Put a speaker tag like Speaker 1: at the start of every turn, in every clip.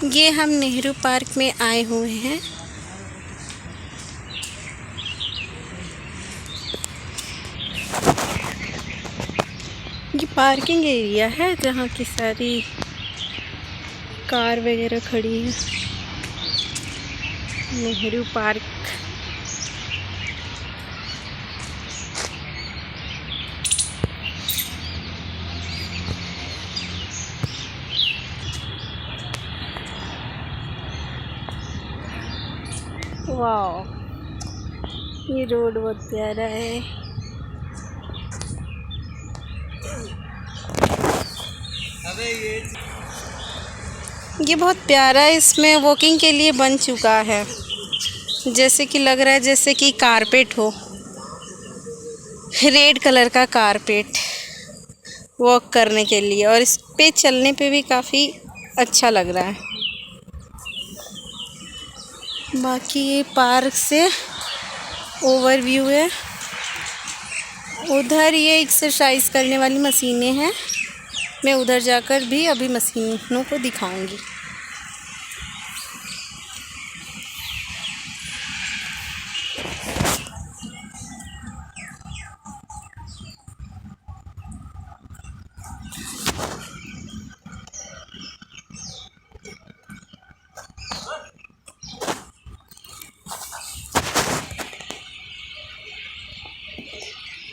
Speaker 1: ये हम नेहरू पार्क में आए हुए हैं। ये पार्किंग एरिया है जहाँ की सारी कार वगैरह खड़ी है। नेहरू पार्क। वाह, ये रोड बहुत प्यारा है। ये बहुत प्यारा है, इसमें वॉकिंग के लिए बन चुका है। जैसे कि लग रहा है जैसे कि कारपेट हो, रेड कलर का कारपेट वॉक करने के लिए, और इस पे चलने पे भी काफ़ी अच्छा लग रहा है। बाकी ये पार्क से ओवरव्यू है। उधर ये एक्सरसाइज करने वाली मशीनें हैं। मैं उधर जाकर भी अभी मशीनों को दिखाऊंगी।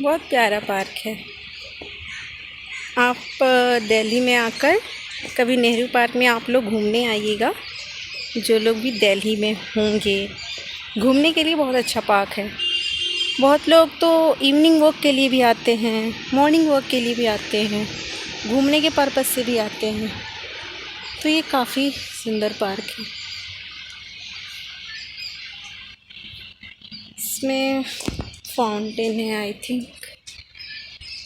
Speaker 1: बहुत प्यारा पार्क है। आप दिल्ली में आकर कभी नेहरू पार्क में आप लोग घूमने आइएगा। जो लोग भी दिल्ली में होंगे, घूमने के लिए बहुत अच्छा पार्क है। बहुत लोग तो इवनिंग वॉक के लिए भी आते हैं, मॉर्निंग वॉक के लिए भी आते हैं, घूमने के पर्पज़ से भी आते हैं। तो ये काफ़ी सुंदर पार्क है। इसमें फाउंटेन है, आई थिंक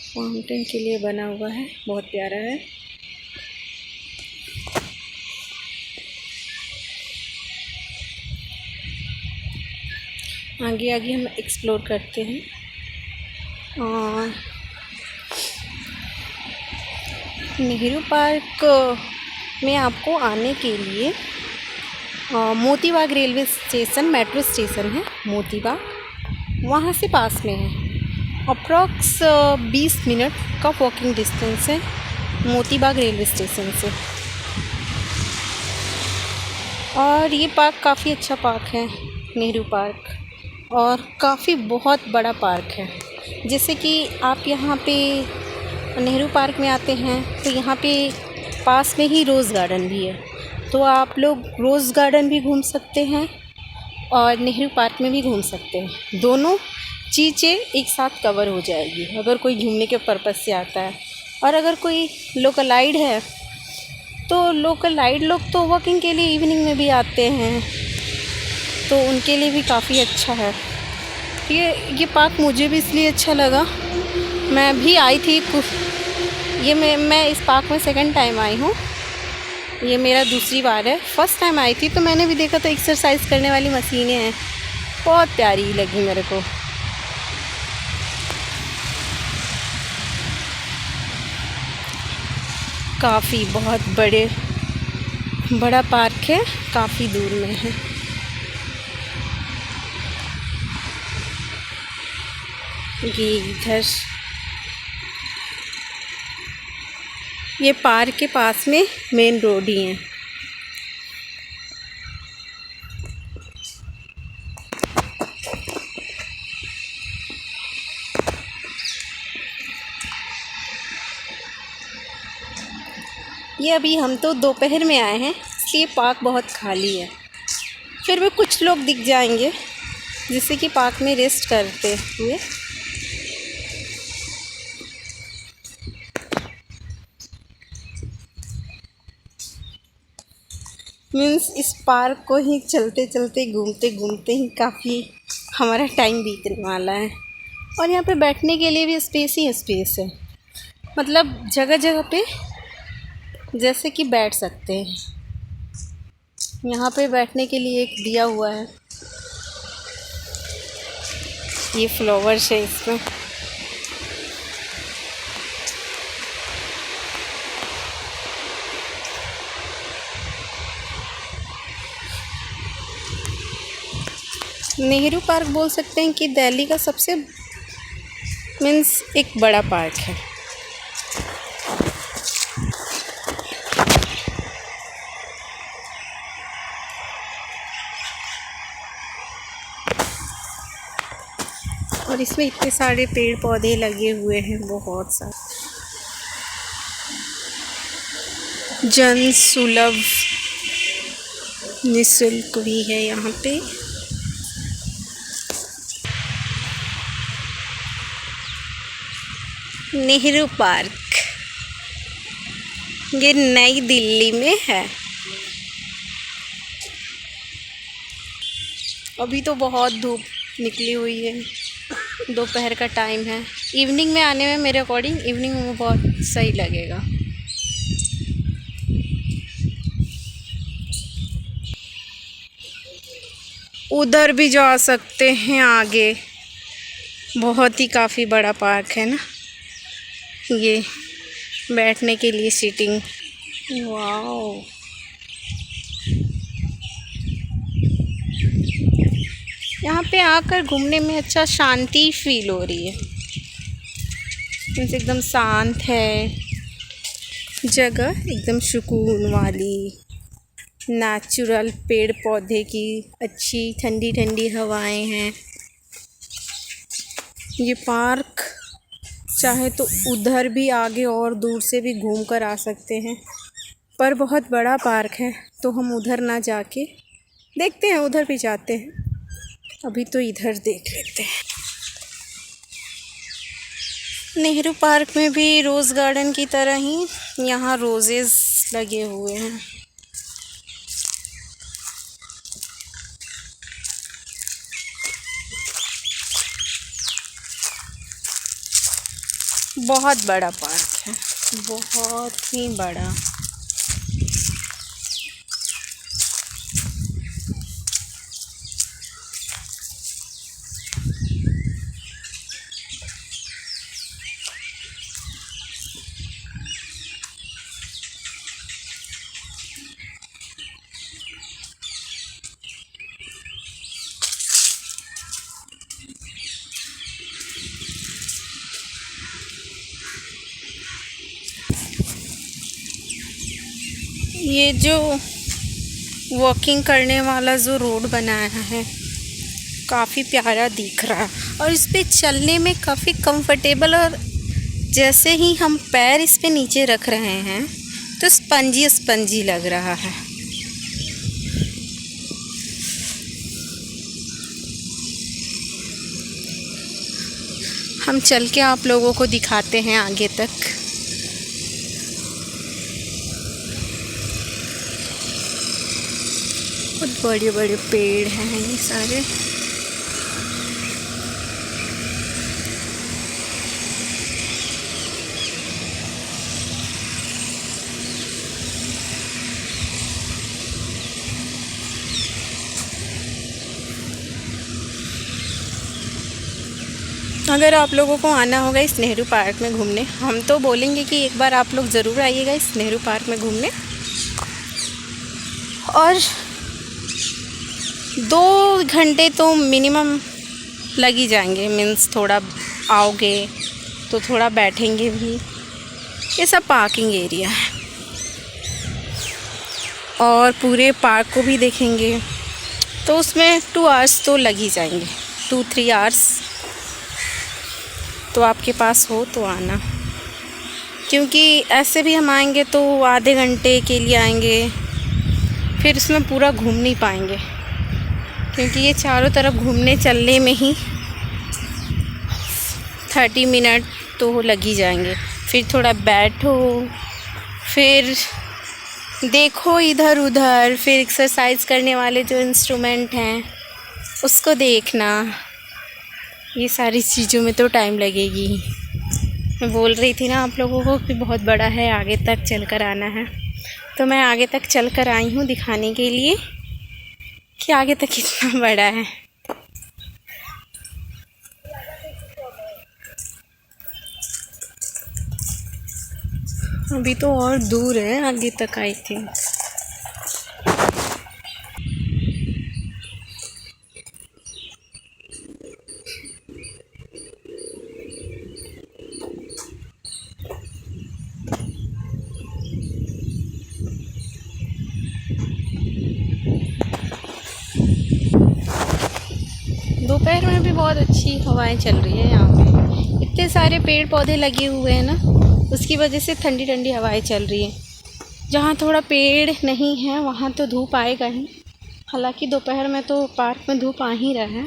Speaker 1: फाउंटेन के लिए बना हुआ है, बहुत प्यारा है। आगे आगे हम एक्सप्लोर करते हैं। और नेहरू पार्क में आपको आने के लिए Motibagh railway station, metro station है मोतीबाग, वहाँ से पास में है। अप्रॉक्स 20 मिनट का वॉकिंग डिस्टेंस है मोतीबाग रेलवे स्टेशन से। और ये पार्क काफ़ी अच्छा पार्क है, नेहरू पार्क, और काफ़ी बहुत बड़ा पार्क है। जैसे कि आप यहाँ पे नेहरू पार्क में आते हैं तो यहाँ पे पास में ही रोज़ गार्डन भी है, तो आप लोग रोज़ गार्डन भी घूम सकते हैं और नेहरू पार्क में भी घूम सकते हैं। दोनों चीज़ें एक साथ कवर हो जाएगी अगर कोई घूमने के पर्पज़ से आता है। और अगर कोई लोकलाइड है तो लोकलाइड लोग तो वॉकिंग के लिए इवनिंग में भी आते हैं, तो उनके लिए भी काफ़ी अच्छा है। ये पार्क मुझे भी इसलिए अच्छा लगा, मैं भी आई थी मैं इस पार्क में सेकंड टाइम आई हूँ। ये मेरा दूसरी बार है। फर्स्ट टाइम आई थी तो मैंने भी देखा तो एक्सरसाइज करने वाली मशीनें हैं, बहुत प्यारी लगी मेरे को। काफ़ी बहुत बड़ा पार्क है, काफ़ी दूर में है। ये इधर ये पार्क के पास में मेन रोड ही है। ये अभी हम तो दोपहर में आए हैं इसलिए पार्क बहुत खाली है, फिर भी कुछ लोग दिख जाएंगे जिससे कि पार्क में रेस्ट करते हुए। मीन्स इस पार्क को ही चलते चलते घूमते घूमते ही काफ़ी हमारा टाइम बीतने वाला है। और यहाँ पे बैठने के लिए भी स्पेस ही स्पेस है, मतलब जगह जगह पे जैसे कि बैठ सकते हैं। यहाँ पे बैठने के लिए एक दिया हुआ है, ये फ्लावर्स है इसमें। नेहरू पार्क बोल सकते हैं कि दिल्ली का सबसे मीन्स एक बड़ा पार्क है। और इसमें इतने सारे पेड़ पौधे लगे हुए हैं, बहुत सारे। जन सुलभ निःशुल्क भी है यहाँ पे। नेहरू पार्क ये नई दिल्ली में है। अभी तो बहुत धूप निकली हुई है, दोपहर का टाइम है। इवनिंग में आने में मेरे अकॉर्डिंग इवनिंग में बहुत सही लगेगा। उधर भी जा सकते हैं आगे, बहुत ही काफ़ी बड़ा पार्क है ना ये, बैठने के लिए सीटिंग। वाओ, यहाँ पे आकर घूमने में अच्छा शांति फील हो रही है। एकदम शांत है जगह, एकदम सुकून वाली, नेचुरल पेड़ पौधे की अच्छी ठंडी ठंडी हवाएं हैं। ये पार्क चाहे तो उधर भी आगे और दूर से भी घूम कर आ सकते हैं, पर बहुत बड़ा पार्क है तो हम उधर ना जाके देखते हैं, उधर भी जाते हैं। अभी तो इधर देख लेते हैं। नेहरू पार्क में भी रोज़ गार्डन की तरह ही यहाँ रोजेस लगे हुए हैं। बहुत बड़ा पार्क है, बहुत ही बड़ा। ये जो वॉकिंग करने वाला जो रोड बनाया है काफ़ी प्यारा दिख रहा है, और इस पे चलने में काफ़ी कंफर्टेबल, और जैसे ही हम पैर इस पे नीचे रख रहे हैं तो स्पंजी स्पंजी लग रहा है। हम चल के आप लोगों को दिखाते हैं आगे तक। बहुत बड़े बड़े पेड़ हैं ये सारे। अगर आप लोगों को आना होगा इस नेहरू पार्क में घूमने, हम तो बोलेंगे कि एक बार आप लोग ज़रूर आइएगा इस नेहरू पार्क में घूमने। और 2 घंटे तो मिनिमम लग ही जाएंगे, मीन्स थोड़ा आओगे तो थोड़ा बैठेंगे भी। ये सब पार्किंग एरिया है, और पूरे पार्क को भी देखेंगे तो उसमें 2 आवर्स तो लग ही जाएंगे, 2-3 आवर्स। तो आपके पास हो तो आना, क्योंकि ऐसे भी हम आएंगे तो आधे घंटे के लिए आएंगे, फिर उसमें पूरा घूम नहीं पाएंगे, क्योंकि ये चारों तरफ घूमने चलने में ही 30 मिनट तो लग ही जाएंगे। फिर थोड़ा बैठो, फिर देखो इधर उधर, फिर एक्सरसाइज करने वाले जो इंस्ट्रूमेंट हैं उसको देखना, ये सारी चीज़ों में तो टाइम लगेगी। मैं बोल रही थी ना आप लोगों को कि बहुत बड़ा है, आगे तक चल कर आना है, तो मैं आगे तक चल कर आई हूँ दिखाने के लिए कि आगे तक कितना बड़ा है। अभी तो और दूर है आगे तक आई थिंक। में भी बहुत अच्छी हवाएं चल रही है यहाँ पे। इतने सारे पेड़ पौधे लगे हुए हैं ना, उसकी वजह से ठंडी ठंडी हवाएं चल रही है। जहाँ थोड़ा पेड़ नहीं है वहाँ तो धूप आएगा ही। हालांकि दोपहर में तो पार्क में धूप आ ही रहा है।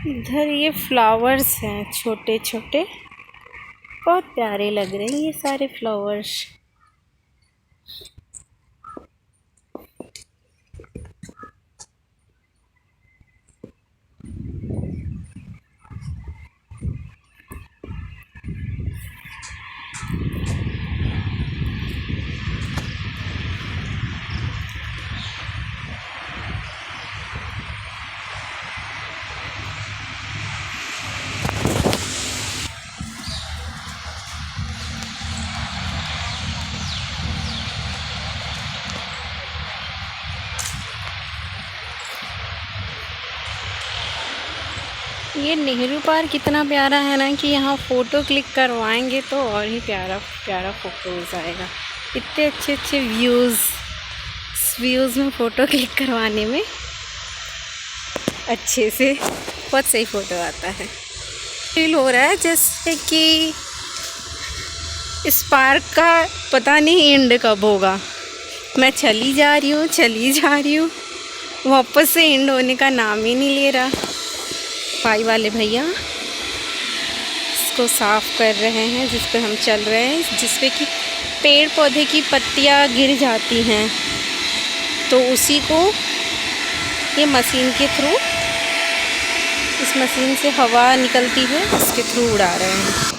Speaker 1: इधर ये फ्लावर्स हैं छोटे छोटे, बहुत प्यारे लग रहे हैं ये सारे फ्लावर्स। ये नेहरू पार्क इतना प्यारा है ना कि यहाँ फ़ोटो क्लिक करवाएंगे तो और ही प्यारा प्यारा फ़ोटोज़ आएगा। इतने अच्छे अच्छे व्यूज़ में फ़ोटो क्लिक करवाने में अच्छे से बहुत सही फ़ोटो आता है। फील हो रहा है जैसे कि इस पार्क का पता नहीं एंड कब होगा। मैं चली जा रही हूँ, वापस से एंड होने का नाम ही नहीं ले रहा। पाई वाले भैया इसको साफ़ कर रहे हैं जिस पे हम चल रहे हैं, जिस पे कि पेड़ पौधे की पत्तियां गिर जाती हैं, तो उसी को ये मशीन के थ्रू, इस मशीन से हवा निकलती है उसके थ्रू उड़ा रहे हैं।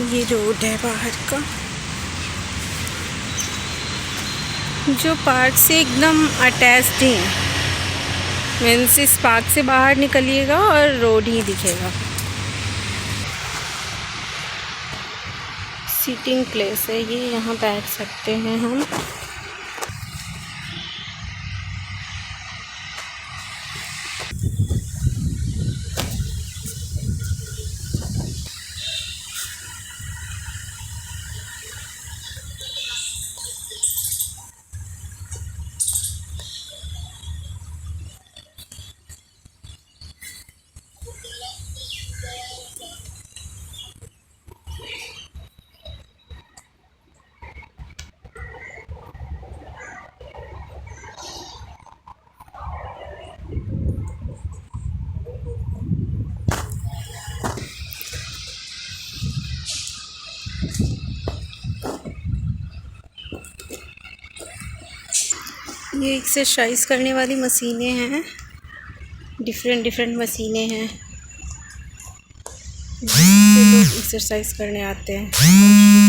Speaker 1: ये रोड है बाहर का, जो पार्क से एकदम अटैच्ड है। मीन्स इस पार्क से बाहर निकलिएगा और रोड ही दिखेगा। सीटिंग प्लेस है ये, यहाँ बैठ सकते हैं हम। ये एक्सरसाइज करने वाली मशीनें हैं, डिफरेंट मशीनें हैं जिससे लोग एक्सरसाइज करने आते हैं।